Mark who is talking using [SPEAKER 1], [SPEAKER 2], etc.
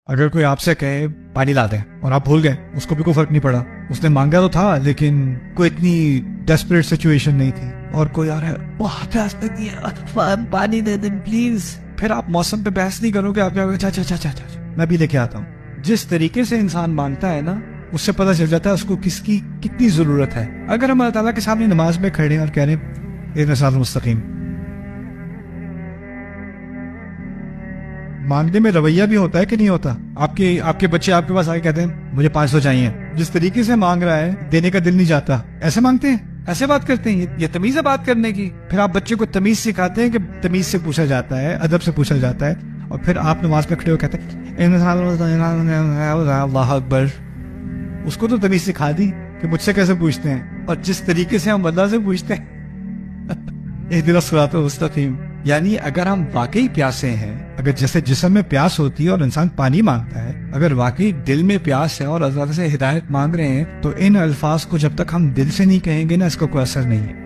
[SPEAKER 1] اگر کوئی آپ سے کہے پانی لا دیں اور آپ بھول گئے، اس کو بھی کوئی فرق نہیں پڑا، اس نے مانگا تو تھا لیکن کوئی اتنی ڈیسپریٹ سچویشن نہیں تھی، اور کوئی آ رہا ہے بہت پیاس لگی ہے پانی دے دیں پلیز، پھر آپ موسم پہ بحث نہیں کرو گے، آپ کیا اچھا میں بھی لے کے آتا ہوں۔ جس طریقے سے انسان مانگتا ہے نا، اس سے پتہ چل جاتا ہے اس کو کس کی کتنی ضرورت ہے۔ اگر ہم اللہ تعالیٰ کے سامنے نماز میں کھڑے ہیں اور کہہ رہے ہیں اہدنا الصراط المستقیم، مانگنے میں رویہ بھی ہوتا ہے کہ نہیں ہوتا؟ آپ کے بچے آپ کے پاس آگے کہتے ہیں مجھے 500 چاہیے، جس طریقے سے مانگ رہا ہے دینے کا دل نہیں جاتا، ایسے مانگتے ہیں، ایسے بات کرتے ہیں، یہ تمیز ہے بات کرنے کی۔ پھر آپ بچے کو تمیز سکھاتے ہیں کہ تمیز سے پوچھا جاتا ہے، ادب سے پوچھا جاتا ہے، اور پھر آپ نماز میں کھڑے ہو کہتے ہیں اللہ اکبر۔ اس کو تو تمیز سکھا دی کہ مجھ سے کیسے پوچھتے ہیں، اور جس طریقے سے ہم اللہ سے پوچھتے ہیں اہدنا الصراط المستقیم۔ یعنی اگر ہم واقعی پیاسے ہیں، اگر جیسے جسم میں پیاس ہوتی ہے اور انسان پانی مانگتا ہے، اگر واقعی دل میں پیاس ہے اور اللہ سے ہدایت مانگ رہے ہیں، تو ان الفاظ کو جب تک ہم دل سے نہیں کہیں گے نا، اس کا کوئی اثر نہیں ہے۔